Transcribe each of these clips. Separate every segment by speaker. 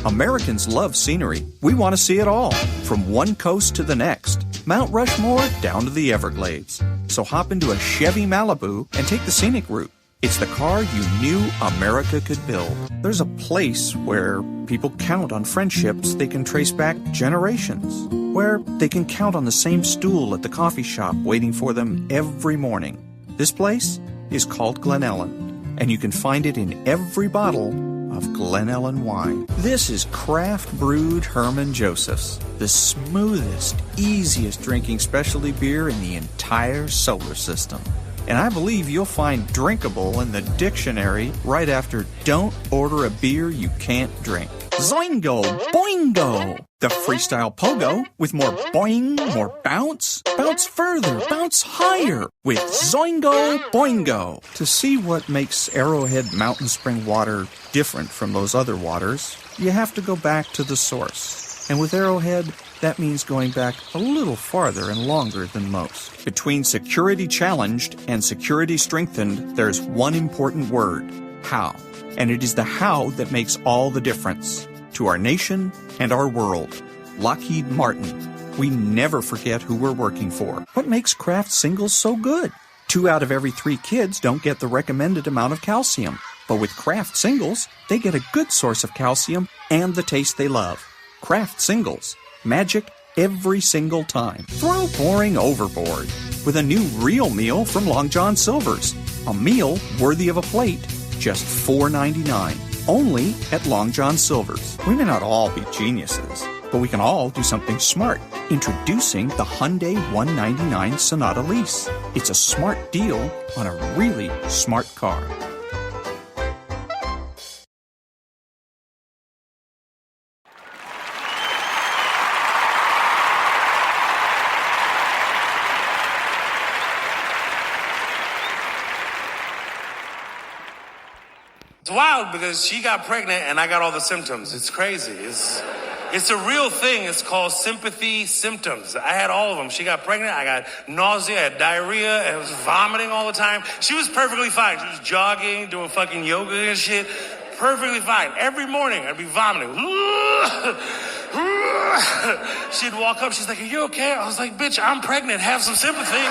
Speaker 1: Americans love scenery. We want to see it all, from one coast to the next, Mount Rushmore down to the Everglades. So hop into a Chevy Malibu and take the scenic route. It's the car you knew America could build. There's a place where people count on friendships they can trace back generations, where they can count on the same stool at the coffee shop waiting for them every morning. This place is called Glen Ellen, and you can find it in every bottle of Glen Ellen wine. This is craft brewed Herman Joseph's, the smoothest, easiest drinking specialty beer in the entire solar system. And I believe you'll find drinkable in the dictionary right after don't order a beer you can't drink. Zoingo! Boingo! The freestyle pogo with more boing, more bounce. Bounce further, bounce higher with Zoingo Boingo. To see what makes Arrowhead Mountain Spring water different from those other waters, you have to go back to the source. And with Arrowhead, that means going back a little farther and longer than most. Between security challenged and security strengthened, there's one important word: how. And it is the how that makes all the difference to our nation and our world. Lockheed Martin. We never forget who we're working for. What makes Kraft Singles so good? 2 out of every 3 kids don't get the recommended amount of calcium. But with Kraft Singles, they get a good source of calcium and the taste they love. Kraft Singles. Magic every single time. Throw boring overboard with a new real meal from Long John Silver's. A meal worthy of a plate, just $4.99. Only at Long John Silver's. We may not all be geniuses, but we can all do something smart. Introducing the Hyundai 199 Sonata Lease. It's a smart deal on a really smart car.
Speaker 2: It's wild because she got pregnant and I got all the symptoms. It's crazy. It's a real thing. It's called sympathy symptoms. I had all of them. She got pregnant. I got nausea, I had diarrhea, and I was vomiting all the time. She was perfectly fine. She was jogging, doing fucking yoga and shit. Perfectly fine. Every morning I'd be vomiting. She'd walk up. She's like, "Are you okay?" I was like, "Bitch, I'm pregnant. Have some sympathy."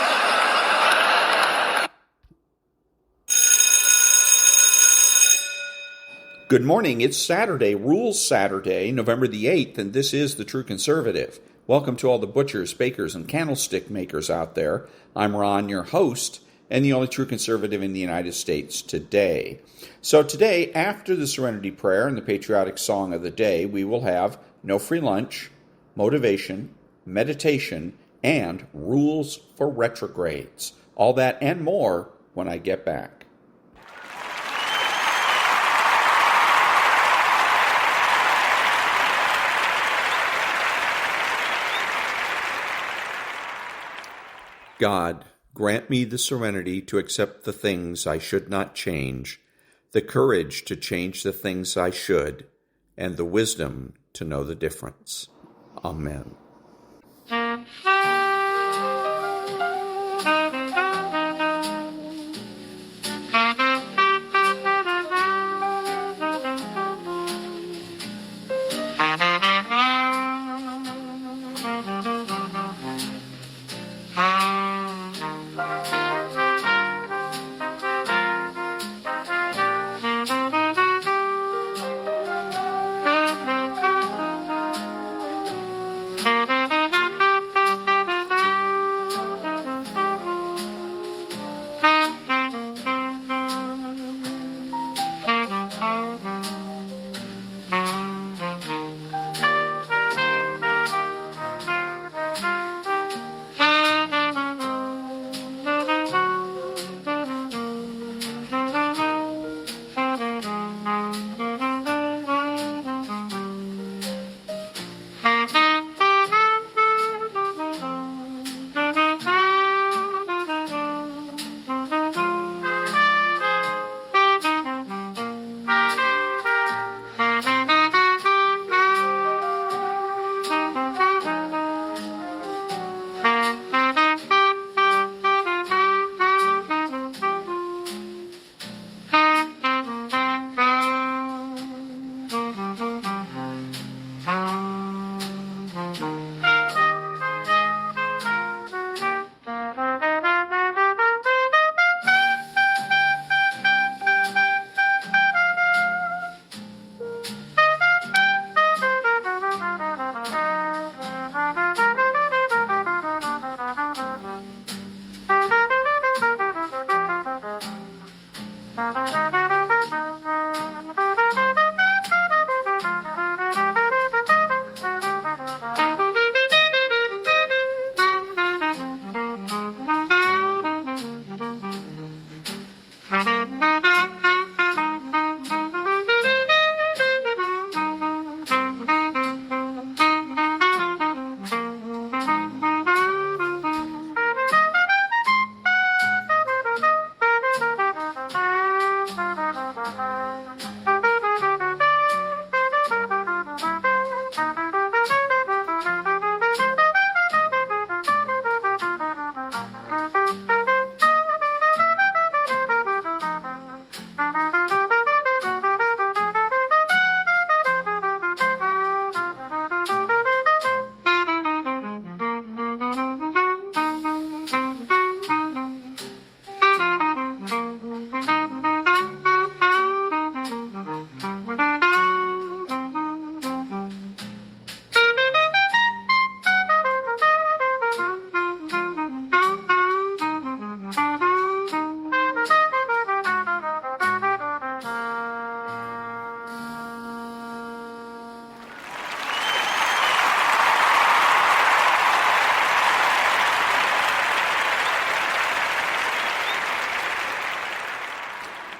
Speaker 3: Good morning. It's Saturday, Rules Saturday, November the 8th, and this is The True Conservative. Welcome to all the butchers, bakers, and candlestick makers out there. I'm Ron, your host, and the only true conservative in the United States today. So today, after the Serenity Prayer and the patriotic song of the day, we will have no free lunch, motivation, meditation, and rules for retrogrades. All that and more when I get back. God, grant me the serenity to accept the things I should not change, the courage to change the things I should, and the wisdom to know the difference. Amen.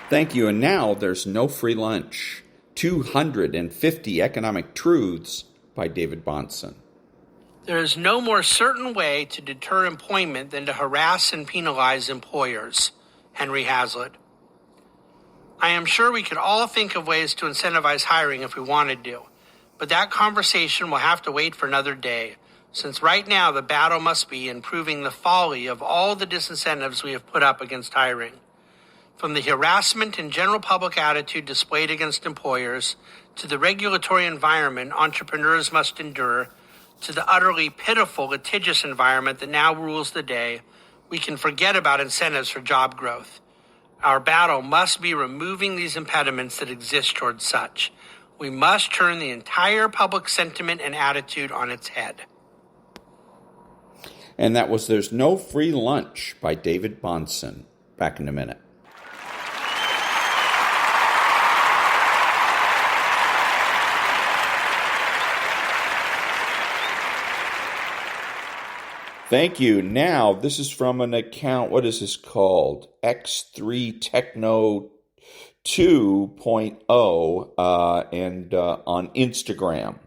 Speaker 3: Thank you. And now there's no free lunch. 250 Economic Truths by David Bahnsen.
Speaker 4: There is no more certain way to deter employment than to harass and penalize employers. Henry Hazlitt. I am sure we could all think of ways to incentivize hiring if we wanted to, but that conversation will have to wait for another day, since right now the battle must be in proving the folly of all the disincentives we have put up against hiring. From the harassment and general public attitude displayed against employers, to the regulatory environment entrepreneurs must endure, to the utterly pitiful litigious environment that now rules the day, we can forget about incentives for job growth. Our battle must be removing these impediments that exist towards such. We must turn the entire public sentiment and attitude on its head.
Speaker 3: And that was There's No Free Lunch by David Bahnsen. Back in a minute. Thank you. Now, this is from an account, what is this called? X3 Techno 2.0 and on Instagram.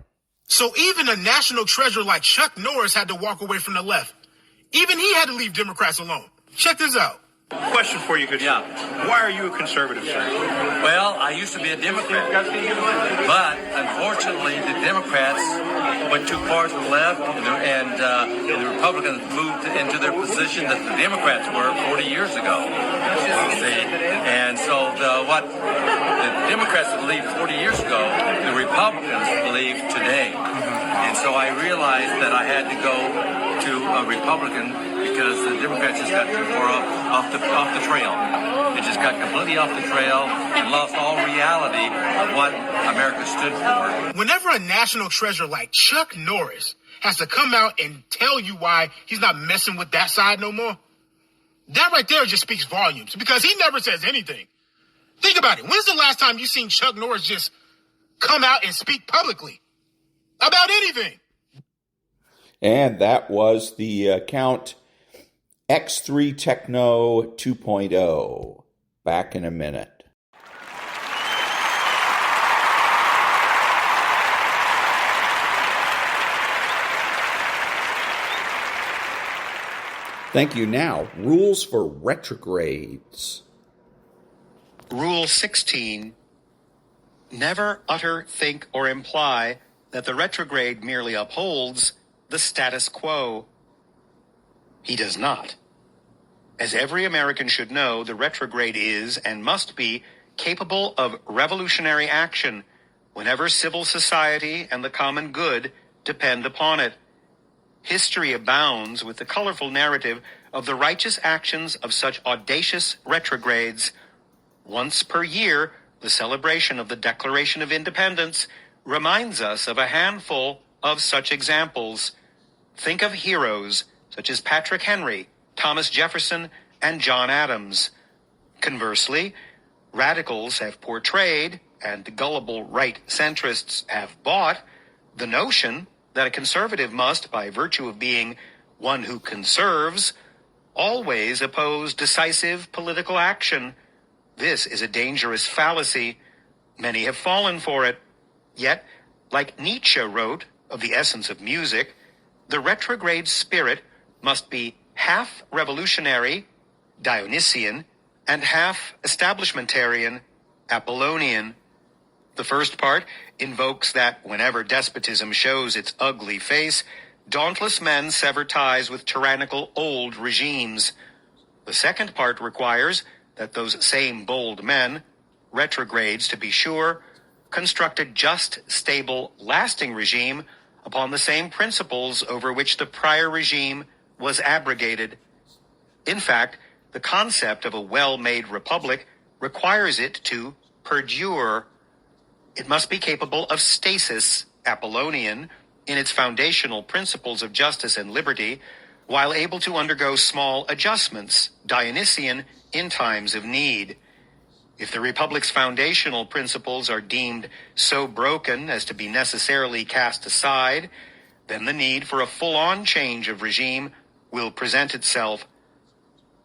Speaker 5: So even a national treasure like Chuck Norris had to walk away from the left. Even he had to leave Democrats alone. Check this out.
Speaker 6: Question for you, good sir. Why are you a conservative, sir?
Speaker 7: Well, I used to be a Democrat, but unfortunately the Democrats went too far to the left, and the Republicans moved into their position that the Democrats were 40 years ago. See? And so what the Democrats believed 40 years ago, the Republicans believe today. And so I realized that I had to go to a Republican because the Democrats just got too far off the trail. They just got completely off the trail and lost all reality of what America stood for.
Speaker 5: Whenever a national treasure like Chuck Norris has to come out and tell you why he's not messing with that side no more, that right there just speaks volumes because he never says anything. Think about it. When's the last time you seen Chuck Norris just come out and speak publicly about anything?
Speaker 3: And that was the account X3 Techno 2.0. Back in a minute. Thank you. Now, rules for retrogrades.
Speaker 8: Rule 16. Never utter, think, or imply that the retrograde merely upholds the status quo. He does not. As every American should know, the retrograde is and must be capable of revolutionary action whenever civil society and the common good depend upon it. History abounds with the colorful narrative of the righteous actions of such audacious retrogrades. Once per year, the celebration of the Declaration of Independence reminds us of a handful of such examples. Think of heroes such as Patrick Henry, Thomas Jefferson, and John Adams. Conversely, radicals have portrayed, and gullible right centrists have bought, the notion that a conservative must, by virtue of being one who conserves, always oppose decisive political action. This is a dangerous fallacy. Many have fallen for it. Yet, like Nietzsche wrote of the essence of music, the retrograde spirit must be half revolutionary, Dionysian, and half establishmentarian, Apollonian. The first part invokes that whenever despotism shows its ugly face, dauntless men sever ties with tyrannical old regimes. The second part requires that those same bold men, retrogrades to be sure, construct a just, stable, lasting regime upon the same principles over which the prior regime was abrogated. In fact, the concept of a well-made republic requires it to perdure. It must be capable of stasis, Apollonian, in its foundational principles of justice and liberty, while able to undergo small adjustments, Dionysian, in times of need. If the republic's foundational principles are deemed so broken as to be necessarily cast aside, then the need for a full-on change of regime will present itself.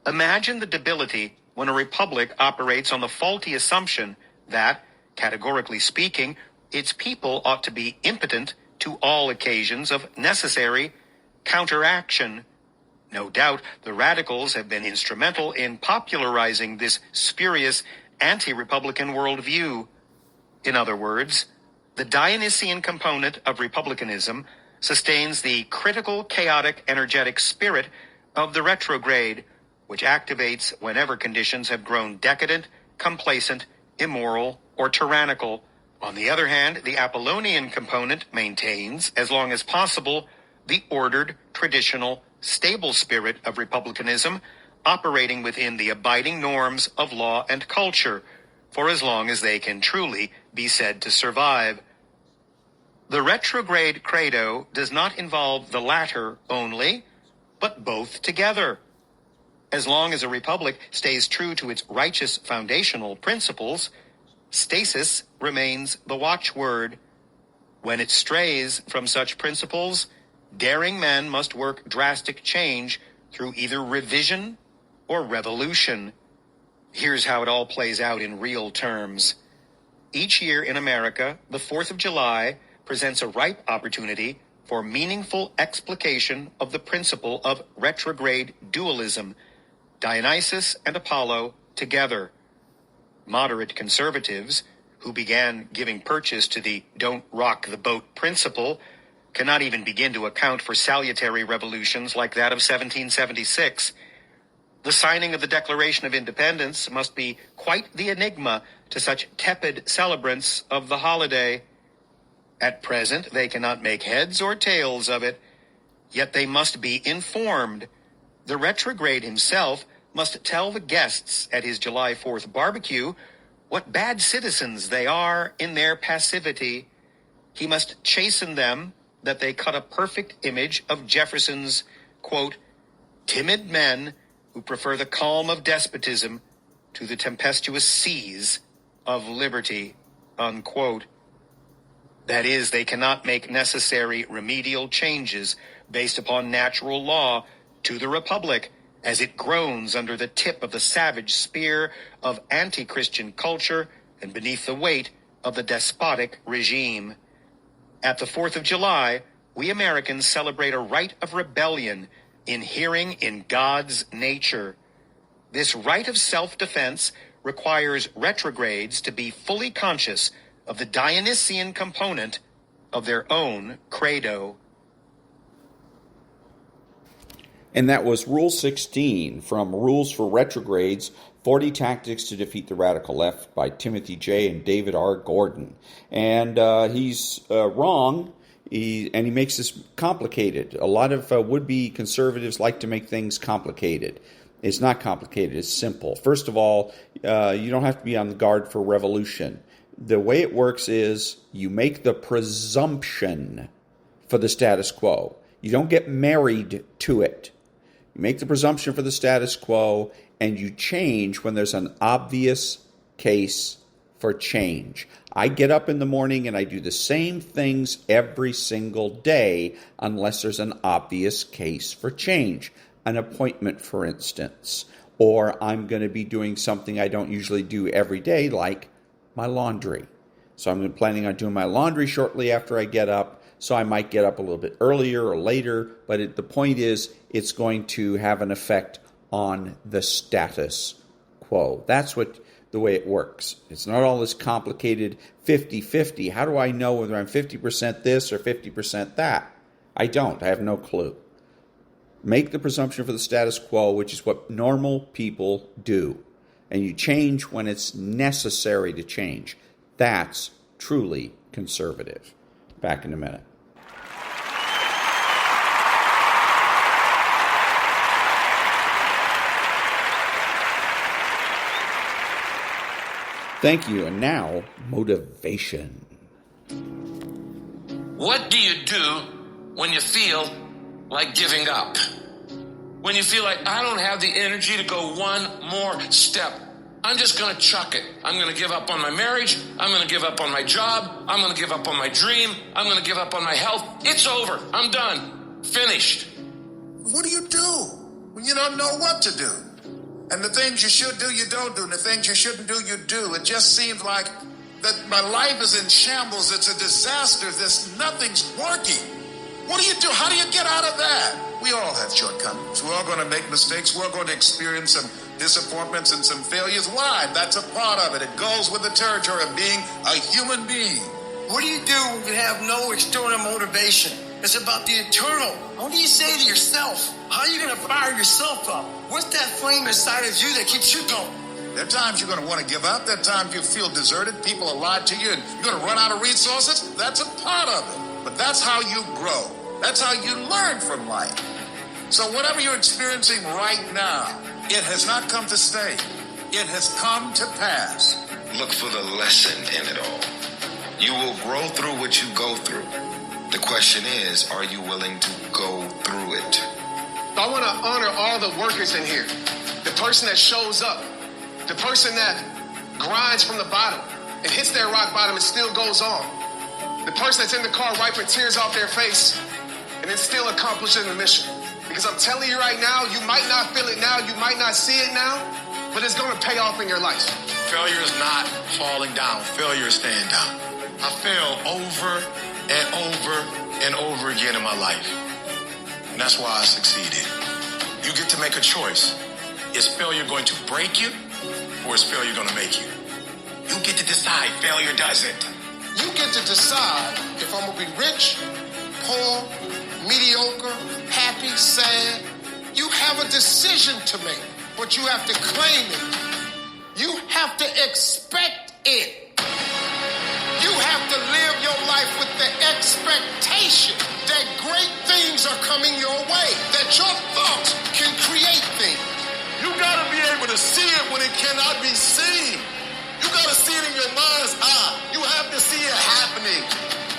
Speaker 8: Imagine the debility when a republic operates on the faulty assumption that, categorically speaking, its people ought to be impotent to all occasions of necessary counteraction. No doubt the radicals have been instrumental in popularizing this spurious anti-republican worldview. In other words, the Dionysian component of republicanism sustains the critical, chaotic, energetic spirit of the retrograde, which activates whenever conditions have grown decadent, complacent, immoral, or tyrannical. On the other hand, the Apollonian component maintains, as long as possible, the ordered, traditional, stable spirit of republicanism, operating within the abiding norms of law and culture, for as long as they can truly be said to survive. The retrograde credo does not involve the latter only, but both together. As long as a republic stays true to its righteous foundational principles, stasis remains the watchword. When it strays from such principles, daring men must work drastic change through either revision or revolution. Here's how it all plays out in real terms. Each year in America, the 4th of July presents a ripe opportunity for meaningful explication of the principle of retrograde dualism, Dionysus and Apollo together. Moderate conservatives, who began giving purchase to the don't rock the boat principle, cannot even begin to account for salutary revolutions like that of 1776. The signing of the Declaration of Independence must be quite the enigma to such tepid celebrants of the holiday. At present, they cannot make heads or tails of it, yet they must be informed. The retrograde himself must tell the guests at his July 4th barbecue what bad citizens they are in their passivity. He must chasten them that they cut a perfect image of Jefferson's, quote, timid men who prefer the calm of despotism to the tempestuous seas of liberty, unquote. That is, they cannot make necessary remedial changes based upon natural law to the republic as it groans under the tip of the savage spear of anti-Christian culture and beneath the weight of the despotic regime. At the 4th of July, we Americans celebrate a rite of rebellion inhering in God's nature. This right of self-defense requires retrogrades to be fully conscious of the Dionysian component of their own credo.
Speaker 3: And that was Rule 16 from Rules for Retrogrades, 40 Tactics to Defeat the Radical Left by Timothy J. and David R. Gordon. And he's wrong, he makes this complicated. A lot of would-be conservatives like to make things complicated. It's not complicated, it's simple. First of all, you don't have to be on the guard for revolution. The way it works is you make the presumption for the status quo. You don't get married to it. You make the presumption for the status quo, and you change when there's an obvious case for change. I get up in the morning and I do the same things every single day unless there's an obvious case for change. An appointment, for instance. Or I'm going to be doing something I don't usually do every day, like my laundry. So I'm planning on doing my laundry shortly after I get up. So I might get up a little bit earlier or later, but the point is it's going to have an effect on the status quo. That's the way it works. It's not all this complicated 50-50. How do I know whether I'm 50% this or 50% that? I don't. I have no clue. Make the presumption for the status quo, which is what normal people do. And you change when it's necessary to change. That's truly conservative. Back in a minute. Thank you. And now, motivation.
Speaker 9: What do you do when you feel like giving up? When you feel like, I don't have the energy to go one more step. I'm just going to chuck it. I'm going to give up on my marriage. I'm going to give up on my job. I'm going to give up on my dream. I'm going to give up on my health. It's over. I'm done. Finished.
Speaker 10: What do you do when you don't know what to do? And the things you should do, you don't do. And the things you shouldn't do, you do. It just seems like that my life is in shambles. It's a disaster. Nothing's working. What do you do? How do you get out of that? We all have shortcomings. We're all going to make mistakes. We're going to experience some disappointments and some failures. Why? That's a part of it. It goes with the territory of being a human being.
Speaker 11: What do you do when you have no external motivation? It's about the internal. What do you say to yourself? How are you going to fire yourself up? What's that flame inside of you that keeps you going?
Speaker 10: There are times you're going to want to give up. There are times you feel deserted. People are lied to you, and you're going to run out of resources. That's a part of it. But that's how you grow. That's how you learn from life. So whatever you're experiencing right now, it has not come to stay. It has come to pass.
Speaker 12: Look for the lesson in it all. You will grow through what you go through. The question is, are you willing to go through it?
Speaker 11: I want to honor all the workers in here. The person that shows up. The person that grinds from the bottom and hits their rock bottom and still goes on. The person that's in the car wiping tears off their face and then still accomplishing the mission. Because I'm telling you right now, you might not feel it now, you might not see it now, but it's going to pay off in your life.
Speaker 13: Failure is not falling down. Failure is staying down. I failed over and over and over again in my life. And that's why I succeeded. You get to make a choice. Is failure going to break you, or is failure going to make you? You get to decide. Failure doesn't.
Speaker 11: You get to decide if I'm going to be rich, poor, mediocre, happy, sad. You have a decision to make, but you have to claim it. You have to expect it. You have to live your life with the expectation that great things are coming your way, that your thoughts can create things.
Speaker 13: You gotta be able to see it when it cannot be seen. You gotta see it in your mind's eye. You have to see it happening.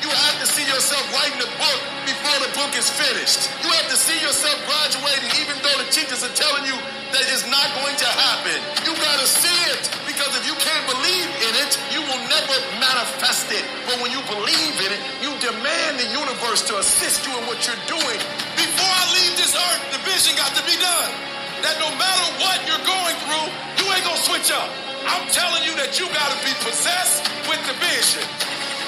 Speaker 13: You have to see yourself writing the book before the book is finished. You have to see yourself graduating even though the teachers are telling you that it's not going to happen. You gotta see it, because if you can't believe in it, you will never manifest it. But when you believe in it, you demand the universe to assist you in what you're doing. Before I leave this earth, the vision got to be done. That no matter what you're going through, you ain't gonna switch up. I'm telling you that you gotta be possessed with the vision.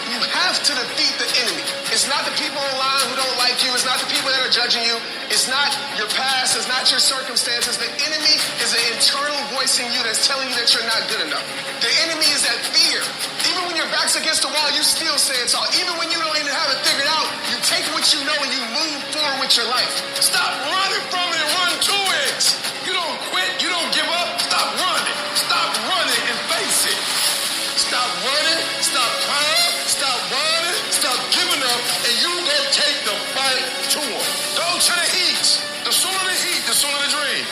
Speaker 13: You have to defeat the enemy. It's not the people online who don't like you. It's not the people that are judging you. It's not your past. It's not your circumstances. The enemy is an internal voice in you that's telling you that you're not good enough. The enemy is that fear. Even when your back's against the wall, you still say it's all. Even when you don't even have it figured out, you take what you know and you move forward with your life. Stop running from it and run to it. You don't quit. You don't give up. Stop running. Stop running and face it. Stop running. Stop crying. Stop running. Stop giving up. And you go take the fight to them. Go to the heat. The sooner the heat, the sooner the dream.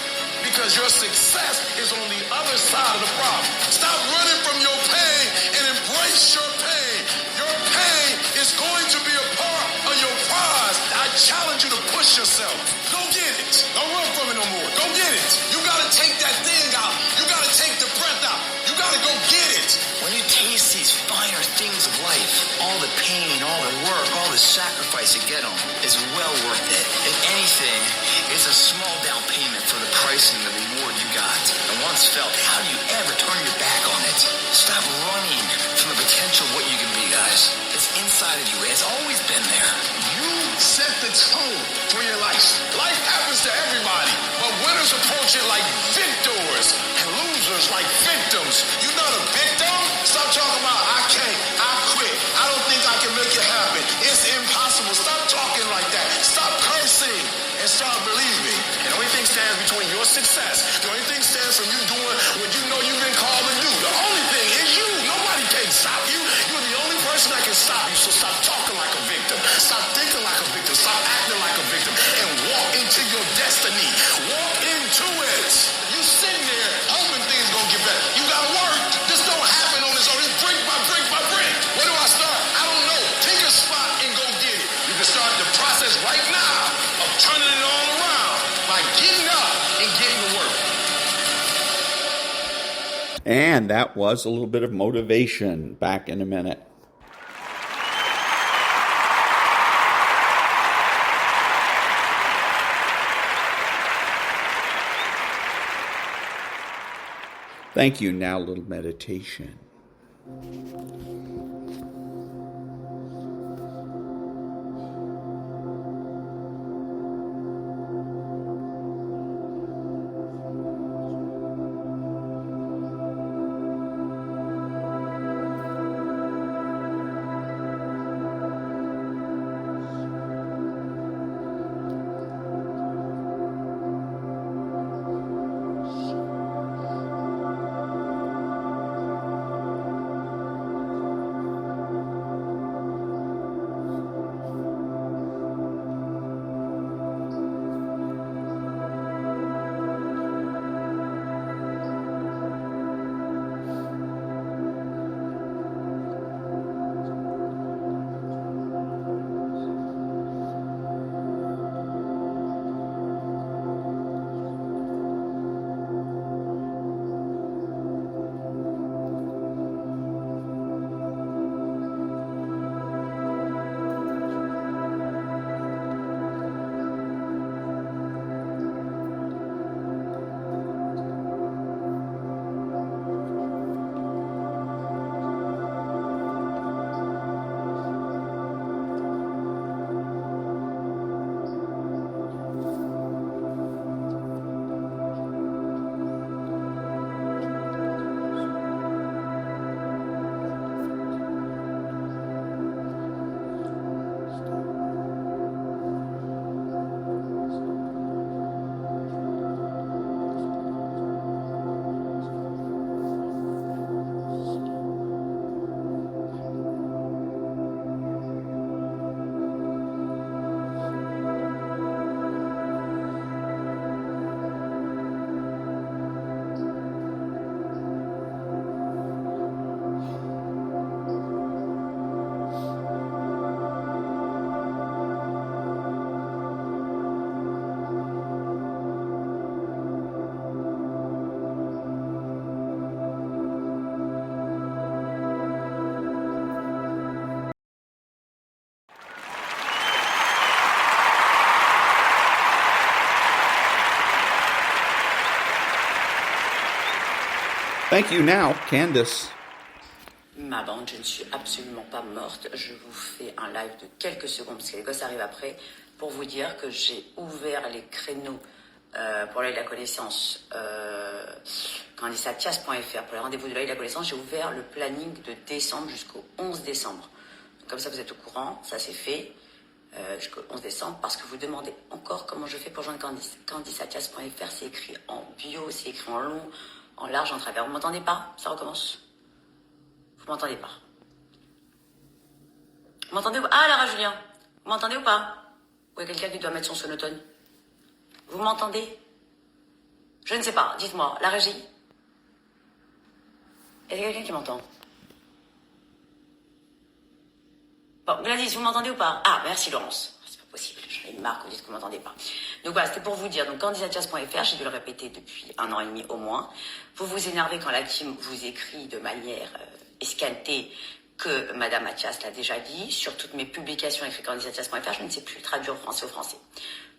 Speaker 13: Because your success is on the other side of the problem. Stop running from your pain and embrace your pain. Your pain is going to be a part of your prize. I challenge you to push yourself. Go get it. Don't run from it no more. Go get it. You got to take that thing out. You got to take the breath out. You got to go get it.
Speaker 11: When you taste these finer things of life, all the pain, all the work, all the sacrifice you get on is well worth it. If anything, it's a small down payment for the price and the reward you got. And once felt, how do you ever turn your back on it? Stop running from the potential of what you can be, guys. It's inside of you. It's always been there.
Speaker 13: You set the tone for your life. Life happens to everybody, but winners approach it like victors and losers like victims. You're not a victim. Stop talking about I can't, I quit, I don't think I can make it happen. It's impossible. Stop talking like that. Stop cursing and start believing. And the only thing stands between your success, the only thing stands from you doing what you know you've been called to do. The only thing is you. Nobody can stop you. You're the only person that can stop you. So stop talking like a victim. Stop thinking like a victim. Stop acting like a victim. And walk into your destiny. Walk into it. You sitting there hoping things gonna get better. You gotta work. This don't happen on its own. It's brick by brick by brick. Where do I start? I don't know. Pick a spot and go get it. You can start the process right now of turning it all around by getting up and getting to work.
Speaker 3: And that was a little bit of motivation. Back in a minute. Thank you. Now, a little meditation. Thank you. Now, Candice.
Speaker 14: Ma bande, je ne suis absolument pas morte. Je vous fais un live de quelques secondes, parce que les gosses arrivent après, pour vous dire que j'ai ouvert les créneaux pour l'œil de la connaissance, Candice@tias.fr, pour les rendez-vous de l'œil de la connaissance. J'ai ouvert le planning de décembre jusqu'au 11 décembre. Donc, comme ça, vous êtes au courant, ça c'est fait jusqu'au 11 décembre, parce que vous demandez encore comment je fais pour joindre Candice. Candice@tias.fr, c'est écrit en bio, c'est écrit en long, en large, en travers. Vous m'entendez pas? Ça recommence. Vous m'entendez pas? Vous m'entendez? Ah, Lara Julien, vous m'entendez ou pas? Ou il y a quelqu'un qui doit mettre son sonotone? Vous m'entendez? Je ne sais pas, dites-moi, la régie? Est-ce qu'il y a quelqu'un qui m'entend? Bon, Gladys, vous m'entendez ou pas? Ah, merci Laurence. C'est pas possible, j'en ai marre que vous dites que vous m'entendez pas. Donc voilà, c'était pour vous dire, donc Candice@tias.fr, j'ai dû le répéter depuis 1 an et demi au moins. Vous vous énervez quand la team vous écrit de manière escaltée que Madame Athias l'a déjà dit. Sur toutes mes publications écrites Candice@tias.fr, je ne sais plus traduire français au français.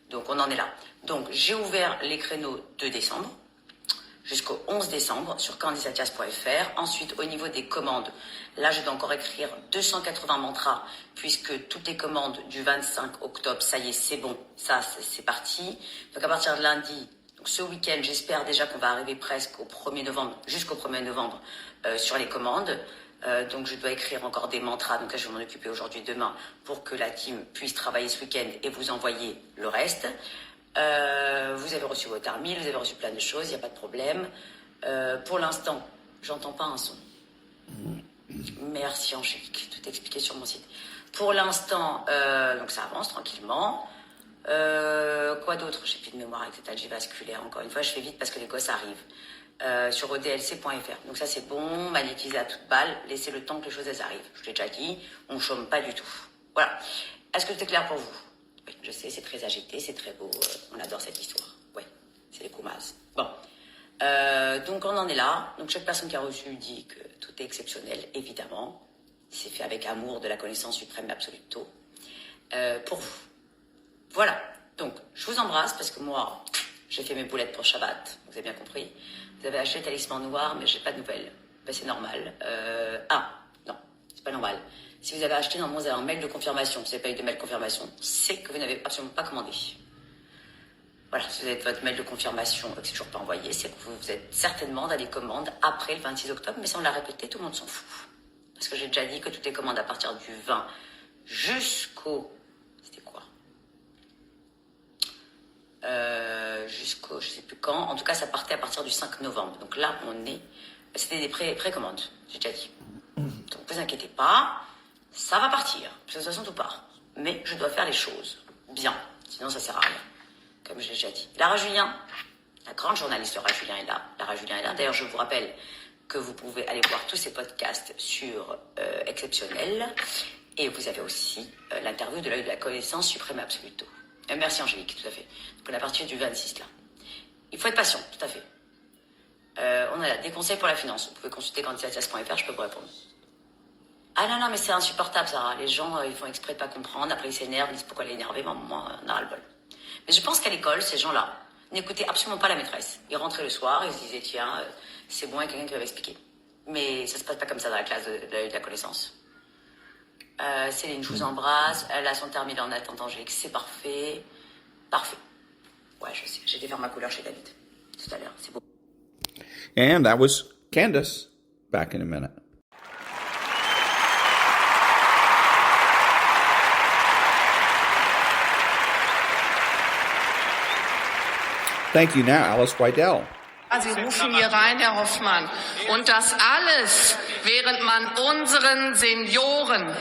Speaker 14: Donc on en est là. Donc j'ai ouvert les créneaux de décembre jusqu'au 11 décembre sur Candice@tias.fr. Ensuite, au niveau des commandes, là je dois encore écrire 280 mantras, puisque toutes les commandes du 25 octobre, ça y est, c'est bon, ça c'est parti. Donc à partir de lundi, donc ce week-end, j'espère déjà qu'on va arriver presque au 1er novembre, jusqu'au 1er novembre sur les commandes. Donc je dois écrire encore des mantras, donc là je vais m'en occuper aujourd'hui et demain, pour que la team puisse travailler ce week-end et vous envoyer le reste. Vous avez reçu votre armille, vous avez reçu plein de choses, il n'y a pas de problème. Pour l'instant, j'entends pas un son. Merci Angélique, tout expliqué sur mon site. Pour l'instant, donc ça avance tranquillement. Quoi d'autre? J'ai plus de mémoire avec cette algie vasculaire. Encore une fois, je fais vite parce que les gosses arrivent. Sur odlc.fr. Donc ça c'est bon, magnétisé à toute balle, laissez le temps que les choses elles arrivent. Je l'ai déjà dit, on chôme pas du tout. Voilà. Est-ce que c'est clair pour vous? Oui, je sais, c'est très agité, c'est très beau, on adore cette histoire. Oui, c'est les Koumas. Bon. Donc on en est là. Donc chaque personne qui a reçu dit que tout est exceptionnel, évidemment. C'est fait avec amour de la connaissance suprême absoluto. Pour vous. Voilà. Donc je vous embrasse parce que moi, J'ai fait mes boulettes pour Shabbat, vous avez bien compris. Vous avez acheté le talisman noir, mais j'ai pas de nouvelles. Ben, c'est normal. Non, c'est pas normal. Si vous avez acheté, normalement, vous avez un mail de confirmation. Si vous n'avez pas eu de mail de confirmation, c'est que vous n'avez absolument pas commandé. Voilà, si vous avez votre mail de confirmation que c'est toujours pas envoyé, c'est que vous êtes certainement dans les commandes après le 26 octobre, mais ça on l'a répété, tout le monde s'en fout. Parce que j'ai déjà dit que toutes les commandes à partir du 20 jusqu'au... C'était quoi Jusqu'au... je sais plus quand. En tout cas, ça partait à partir du 5 novembre. Donc là, on est... C'était des précommandes, j'ai déjà dit. Donc ne vous inquiétez pas, ça va partir. De toute façon, tout part. Mais je dois faire les choses bien, sinon ça sert à rien. Comme je l'ai déjà dit. Lara Julien, la grande journaliste Lara Julien est là. Lara Julien est là. D'ailleurs, je vous rappelle que vous pouvez aller voir tous ces podcasts sur Exceptionnel. Et vous avez aussi l'interview de l'œil de la connaissance suprême absoluto. Merci Angélique, tout à fait. Donc à partir du 26 là. Il faut être patient, tout à fait. On a là des conseils pour la finance. Vous pouvez consulter candice.fr, je peux vous répondre. Ah non, mais c'est insupportable, Sarah. Les gens, ils font exprès de pas comprendre. Après, ils s'énervent, ils disent pourquoi l'énerver. Moi, on a ras-le-bol. Mais je pense qu'à l'école, ces gens-là n'écoutaient absolument pas la maîtresse. Ils rentraient le soir, ils se disaient, tiens, c'est bon, il y a quelqu'un qui va m'expliquer. Mais ça se passe pas comme ça dans la classe de la connaissance. Céline, je vous embrasse. Elle a son terminal en attendant, Angélique, c'est parfait. Parfait. Ouais, je sais, j'ai été faire ma couleur chez David tout à l'heure, c'est beau.
Speaker 3: And that was Candice. Back in a minute. Thank you now, Alice Weidel.
Speaker 15: Sie rufen hier rein, Herr Hoffmann. Und das alles, während man unseren Senioren,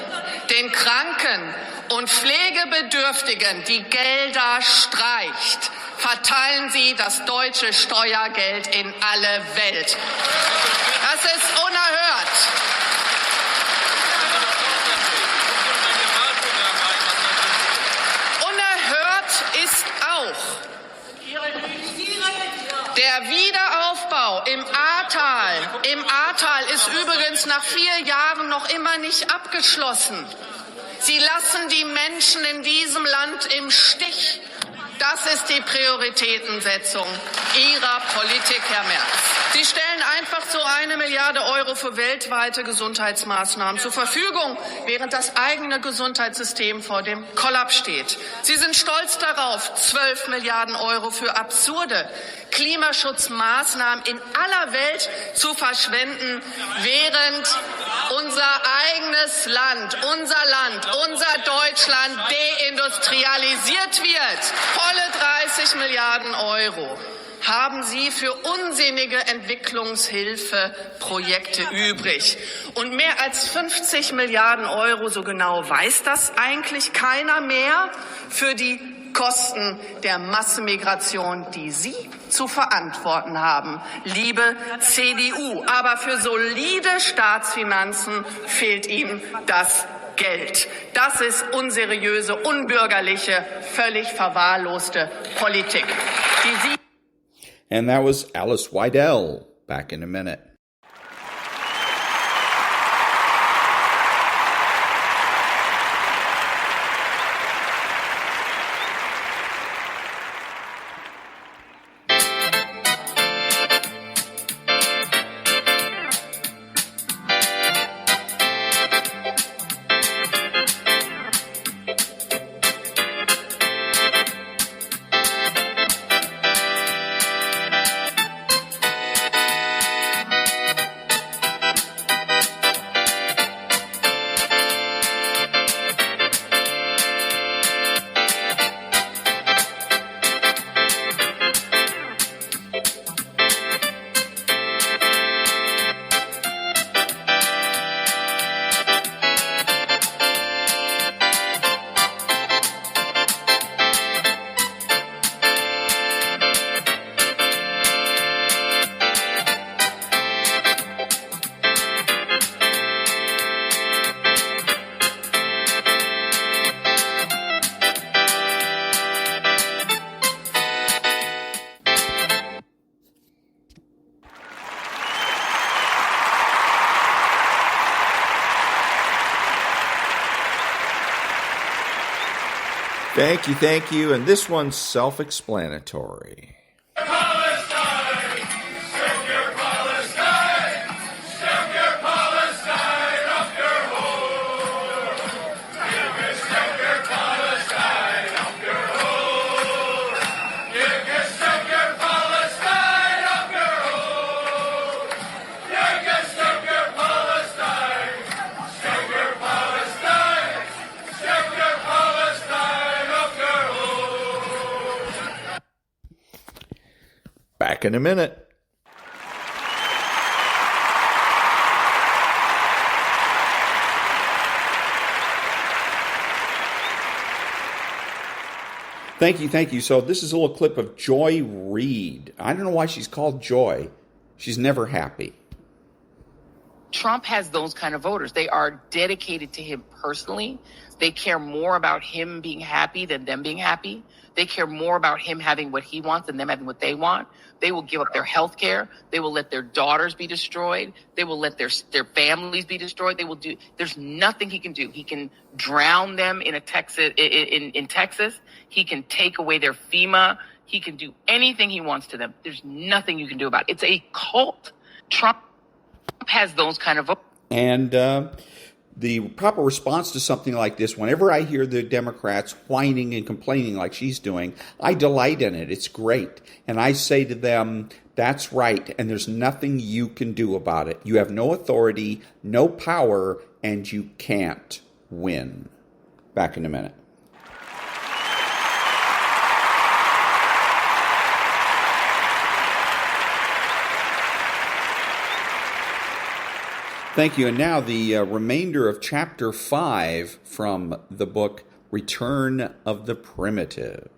Speaker 15: den Kranken und Pflegebedürftigen die Gelder streicht, verteilen Sie das deutsche Steuergeld in alle Welt. Das ist unerhört. Unerhört ist auch der Wiederaufbau im Ahrtal. Im Ahrtal ist übrigens nach 4 Jahren noch immer nicht abgeschlossen. Sie lassen die Menschen in diesem Land im Stich. Das ist die Prioritätensetzung Ihrer Politik, Herr Merz. Sie stellen einfach so 1 Milliarde Euro für weltweite Gesundheitsmaßnahmen zur Verfügung, während das eigene Gesundheitssystem vor dem Kollaps steht. Sie sind stolz darauf, 12 Milliarden Euro für absurde Klimaschutzmaßnahmen in aller Welt zu verschwenden, während unser eigenes Land, unser Deutschland deindustrialisiert wird. Volle 30 Milliarden Euro haben Sie für unsinnige Entwicklungshilfeprojekte übrig. Und mehr als 50 Milliarden Euro, so genau weiß das eigentlich keiner mehr, für die Kosten der Massenmigration, die Sie zu verantworten haben, liebe CDU. Aber für solide Staatsfinanzen fehlt Ihnen das Geld. Das ist unseriöse, unbürgerliche, völlig verwahrloste Politik, die Sie...
Speaker 3: And that was Alice Weidel. Back in a minute. Thank you. And this one's self-explanatory. Back in a minute. Thank you. So this is a little clip of Joy Reid. I don't know why she's called Joy. She's never happy.
Speaker 16: Trump has those kind of voters. They are dedicated to him personally. They care more about him being happy than them being happy. They care more about him having what he wants than them having what they want. They will give up their health care. They will let their daughters be destroyed. They will let their families be destroyed. There's nothing he can do. He can drown them in Texas. He can take away their FEMA. He can do anything he wants to them. There's nothing you can do about it. It's a cult. Trump has those kind of votes.
Speaker 3: And the proper response to something like this, whenever I hear the Democrats whining and complaining like she's doing, I delight in it. It's great. And I say to them, that's right, and there's nothing you can do about it. You have no authority, no power, and you can't win. Back in a minute. Thank you. And now the remainder of Chapter 5 from the book Return of the Primitive.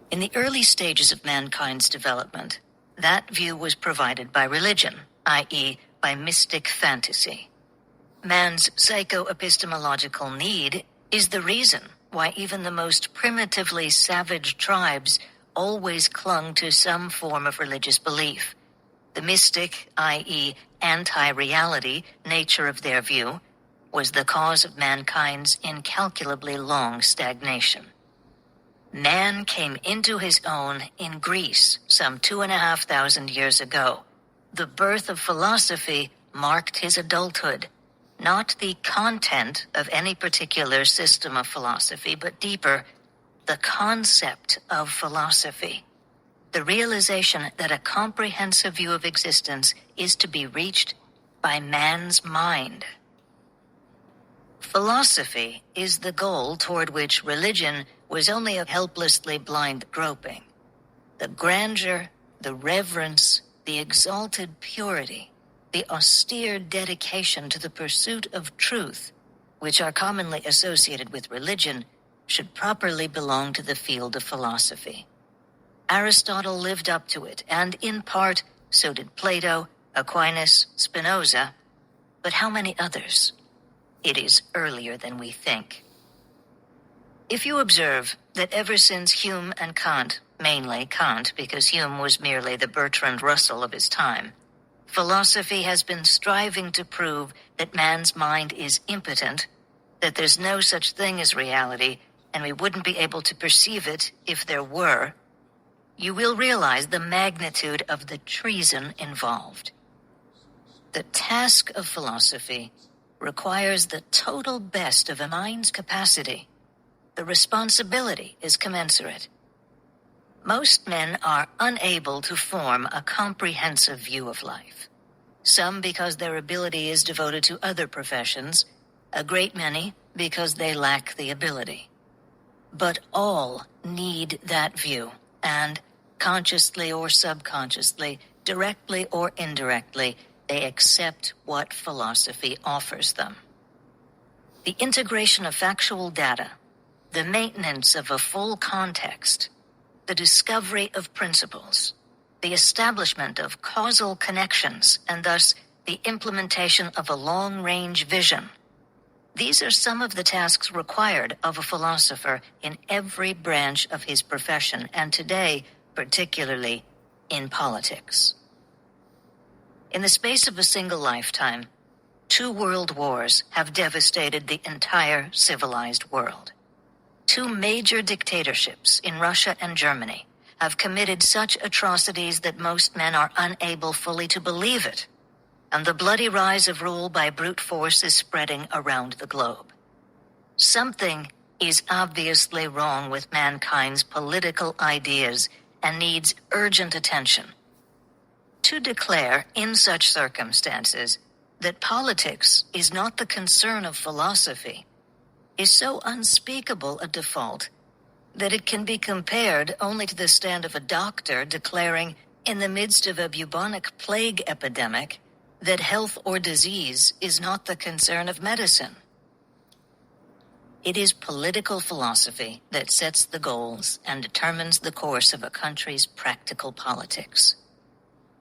Speaker 17: In the early stages of mankind's development, that view was provided by religion, i.e., by mystic fantasy. Man's psycho-epistemological need is the reason why even the most primitively savage tribes always clung to some form of religious belief. The mystic, i.e., anti-reality nature of their view was the cause of mankind's incalculably long stagnation. Man came into his own in Greece some 2,500 years ago. The birth of philosophy marked his adulthood, not the content of any particular system of philosophy, but deeper, the concept of philosophy. The realization that a comprehensive view of existence is to be reached by man's mind. Philosophy is the goal toward which religion was only a helplessly blind groping. The grandeur, the reverence, the exalted purity, the austere dedication to the pursuit of truth, which are commonly associated with religion, should properly belong to the field of philosophy. Aristotle lived up to it, and in part, so did Plato, Aquinas, Spinoza. But how many others? It is earlier than we think. If you observe that ever since Hume and Kant, mainly Kant because Hume was merely the Bertrand Russell of his time, philosophy has been striving to prove that man's mind is impotent, that there's no such thing as reality, and we wouldn't be able to perceive it if there were, you will realize the magnitude of the treason involved. The task of philosophy requires the total best of a mind's capacity. The responsibility is commensurate. Most men are unable to form a comprehensive view of life. Some because their ability is devoted to other professions, a great many because they lack the ability. But all need that view, and consciously or subconsciously, directly or indirectly, they accept what philosophy offers them. The integration of factual data, the maintenance of a full context, the discovery of principles, the establishment of causal connections, and thus the implementation of a long-range vision. These are some of the tasks required of a philosopher in every branch of his profession, and today, particularly in politics. In the space of a single lifetime, 2 world wars have devastated the entire civilized world. 2 major dictatorships in Russia and Germany have committed such atrocities that most men are unable fully to believe it, and the bloody rise of rule by brute force is spreading around the globe. Something is obviously wrong with mankind's political ideas and needs urgent attention. To declare in such circumstances that politics is not the concern of philosophy is so unspeakable a default that it can be compared only to the stand of a doctor declaring in the midst of a bubonic plague epidemic, that health or disease is not the concern of medicine. It is political philosophy that sets the goals and determines the course of a country's practical politics.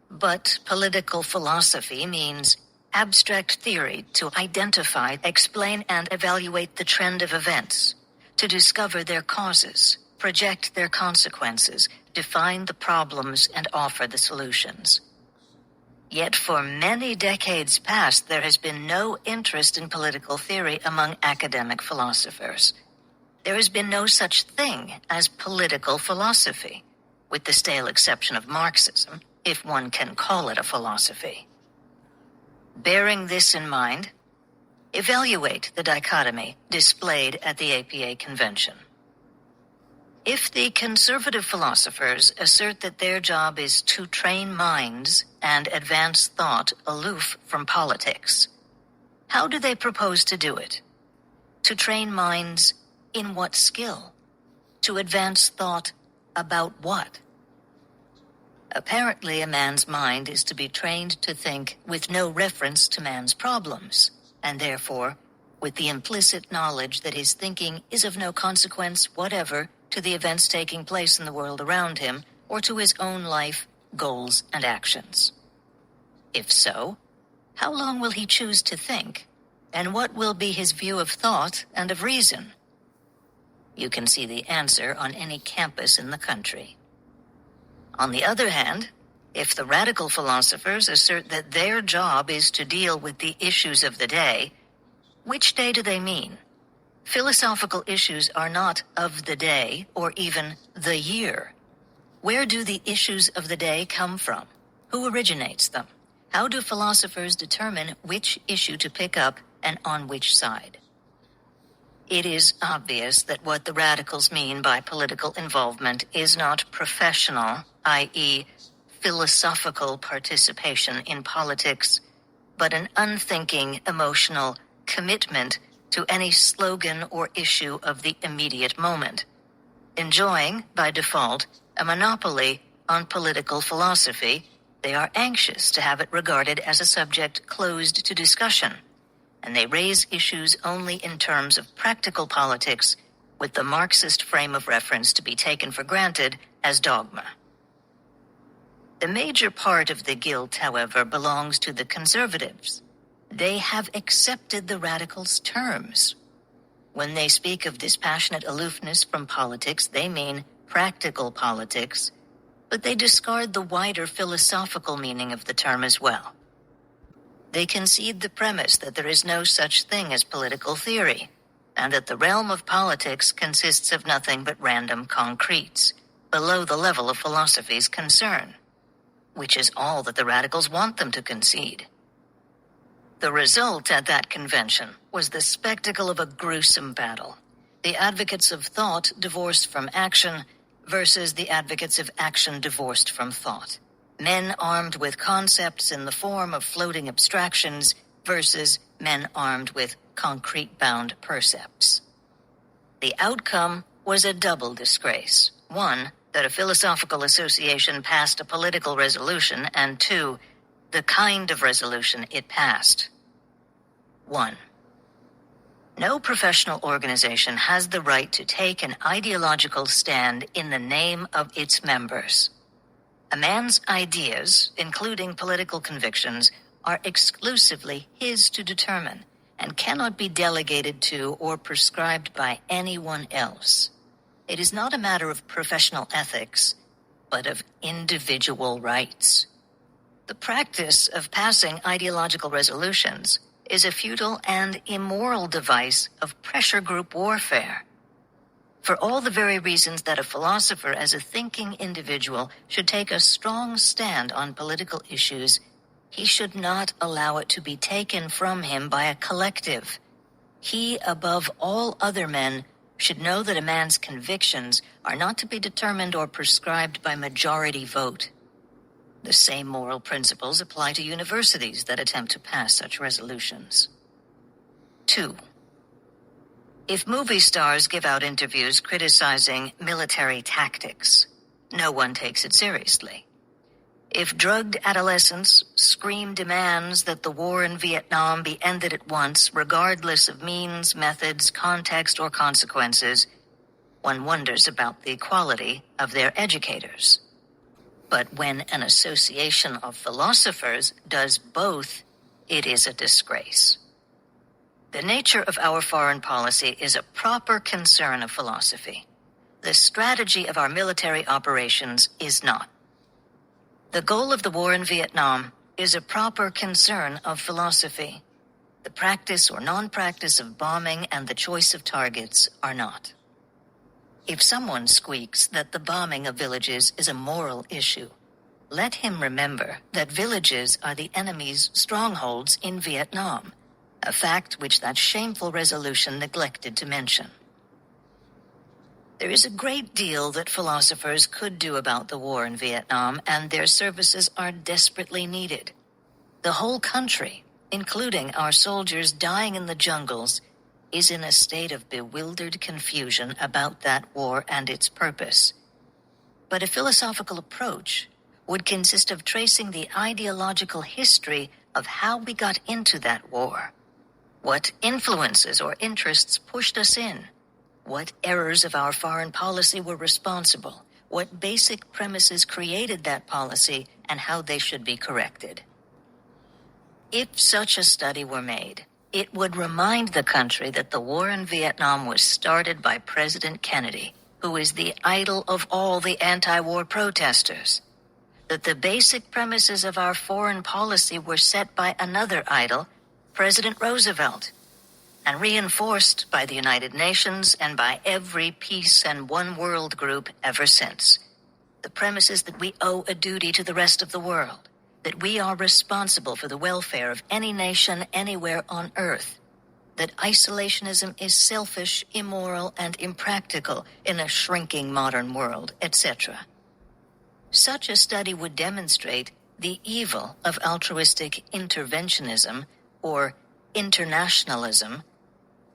Speaker 17: But political philosophy means abstract theory to identify, explain, and evaluate the trend of events, to discover their causes, project their consequences, define the problems, and offer the solutions. Yet for many decades past, there has been no interest in political theory among academic philosophers. There has been no such thing as political philosophy, with the stale exception of Marxism, if one can call it a philosophy. Bearing this in mind, evaluate the dichotomy displayed at the APA convention. If the conservative philosophers assert that their job is to train minds and advance thought aloof from politics, how do they propose to do it? To train minds in what skill? To advance thought about what? Apparently, a man's mind is to be trained to think with no reference to man's problems, and therefore with the implicit knowledge that his thinking is of no consequence whatever to the events taking place in the world around him, or to his own life, goals, and actions. If so, how long will he choose to think, and what will be his view of thought and of reason? You can see the answer on any campus in the country. On the other hand, if the radical philosophers assert that their job is to deal with the issues of the day, which day do they mean? Philosophical issues are not of the day or even the year. Where do the issues of the day come from? Who originates them? How do philosophers determine which issue to pick up and on which side? It is obvious that what the radicals mean by political involvement is not professional, i.e., philosophical participation in politics, but an unthinking, emotional commitment to any slogan or issue of the immediate moment, enjoying, by default, a monopoly on political philosophy. They are anxious to have it regarded as a subject closed to discussion, and they raise issues only in terms of practical politics, with the Marxist frame of reference to be taken for granted as dogma. The major part of the guilt, however, belongs to the conservatives. They have accepted the radicals' terms. When they speak of dispassionate aloofness from politics, they mean practical politics, but they discard the wider philosophical meaning of the term as well. They concede the premise that there is no such thing as political theory, and that the realm of politics consists of nothing but random concretes, below the level of philosophy's concern, which is all that the radicals want them to concede. The result at that convention was the spectacle of a gruesome battle. The advocates of thought divorced from action versus the advocates of action divorced from thought. Men armed with concepts in the form of floating abstractions versus men armed with concrete-bound percepts. The outcome was a double disgrace. One, that a philosophical association passed a political resolution, and two, the kind of resolution it passed. 1. No professional organization has the right to take an ideological stand in the name of its members. A man's ideas, including political convictions, are exclusively his to determine and cannot be delegated to or prescribed by anyone else. It is not a matter of professional ethics, but of individual rights. The practice of passing ideological resolutions is a futile and immoral device of pressure group warfare. For all the very reasons that a philosopher as a thinking individual should take a strong stand on political issues, he should not allow it to be taken from him by a collective. He, above all other men, should know that a man's convictions are not to be determined or prescribed by majority vote. The same moral principles apply to universities that attempt to pass such resolutions. 2. If movie stars give out interviews criticizing military tactics, no one takes it seriously. If drugged adolescents scream demands that the war in Vietnam be ended at once, regardless of means, methods, context, or consequences, one wonders about the quality of their educators. But when an association of philosophers does both, it is a disgrace. The nature of our foreign policy is a proper concern of philosophy. The strategy of our military operations is not. The goal of the war in Vietnam is a proper concern of philosophy. The practice or non-practice of bombing and the choice of targets are not. If someone squeaks that the bombing of villages is a moral issue, let him remember that villages are the enemy's strongholds in Vietnam, a fact which that shameful resolution neglected to mention. There is a great deal that philosophers could do about the war in Vietnam, and their services are desperately needed. The whole country, including our soldiers dying in the jungles, is in a state of bewildered confusion about that war and its purpose. But a philosophical approach would consist of tracing the ideological history of how we got into that war. What influences or interests pushed us in? What errors of our foreign policy were responsible? What basic premises created that policy and how they should be corrected? If such a study were made, it would remind the country that the war in Vietnam was started by President Kennedy, who is the idol of all the anti-war protesters. That the basic premises of our foreign policy were set by another idol, President Roosevelt, and reinforced by the United Nations and by every peace and one world group ever since. The premise is that we owe a duty to the rest of the world, that we are responsible for the welfare of any nation anywhere on earth, that isolationism is selfish, immoral, and impractical in a shrinking modern world, etc. Such a study would demonstrate the evil of altruistic interventionism or internationalism,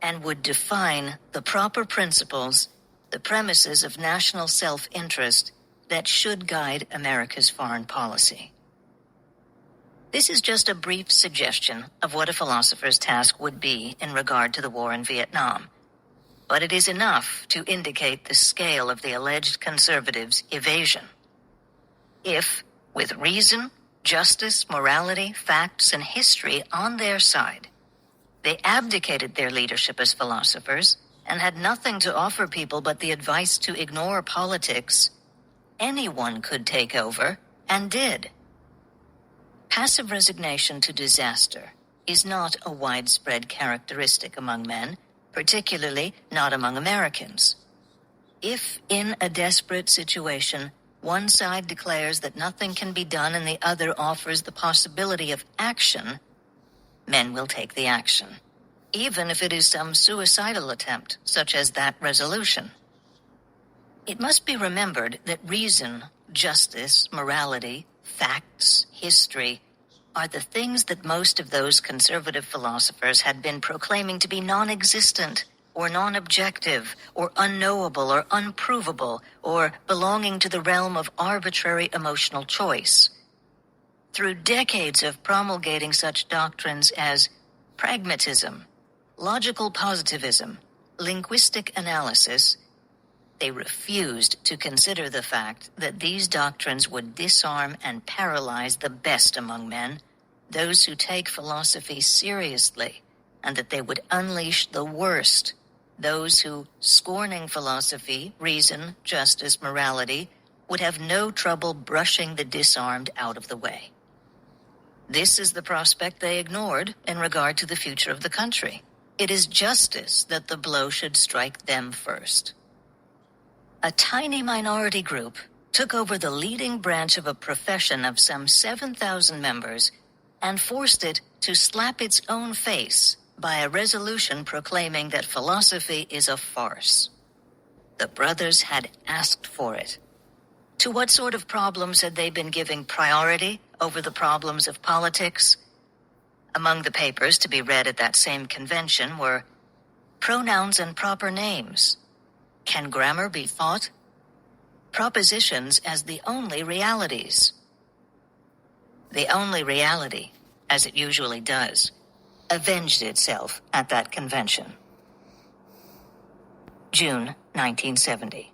Speaker 17: and would define the proper principles, the premises of national self-interest that should guide America's foreign policy. This is just a brief suggestion of what a philosopher's task would be in regard to the war in Vietnam, but it is enough to indicate the scale of the alleged conservatives' evasion. If, with reason, justice, morality, facts, and history on their side, they abdicated their leadership as philosophers and had nothing to offer people but the advice to ignore politics, anyone could take over, and did. Passive resignation to disaster is not a widespread characteristic among men, particularly not among Americans. If, in a desperate situation, one side declares that nothing can be done and the other offers the possibility of action, men will take the action, even if it is some suicidal attempt, such as that resolution. It must be remembered that reason, justice, morality, facts, history are the things that most of those conservative philosophers had been proclaiming to be non-existent or non-objective or unknowable or unprovable or belonging to the realm of arbitrary emotional choice. Through decades of promulgating such doctrines as pragmatism, logical positivism, linguistic analysis, they refused to consider the fact that these doctrines would disarm and paralyze the best among men, those who take philosophy seriously, and that they would unleash the worst, those who, scorning philosophy, reason, justice, morality, would have no trouble brushing the disarmed out of the way. This is the prospect they ignored in regard to the future of the country. It is justice that the blow should strike them first. A tiny minority group took over the leading branch of a profession of some 7,000 members and forced it to slap its own face by a resolution proclaiming that philosophy is a farce. The brothers had asked for it. To what sort of problems had they been giving priority over the problems of politics? Among the papers to be read at that same convention were pronouns and proper names. Can grammar be thought? Propositions as the only realities. the only reality, as it usually does, avenged itself at that convention. June 1970.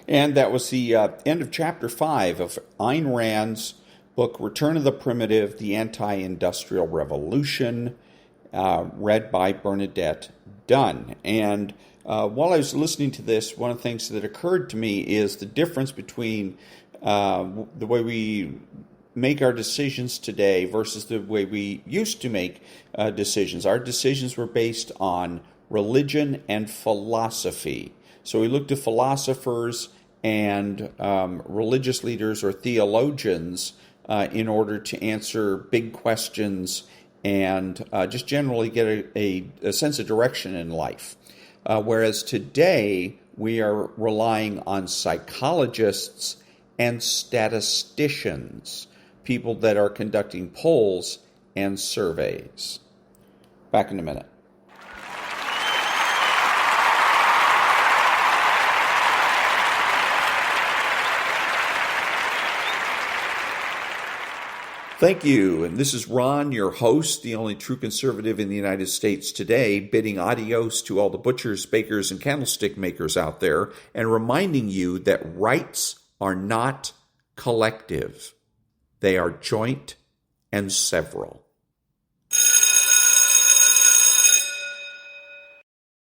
Speaker 3: And that was the end of Chapter 5 of Ayn Rand's book, Return of the Primitive, The Anti-Industrial Revolution, read by Bernadette Dunn. And while I was listening to this, one of the things that occurred to me is the difference between the way we make our decisions today versus the way we used to make decisions. Our decisions were based on religion and philosophy. So we looked to philosophers and religious leaders or theologians in order to answer big questions and just generally get a sense of direction in life. Whereas today, we are relying on psychologists and statisticians, people that are conducting polls and surveys. Back in a minute. Thank you, and this is Ron, your host, the only true conservative in the United States today, bidding adios to all the butchers, bakers, and candlestick makers out there, and reminding you that rights are not collective. They are joint and several.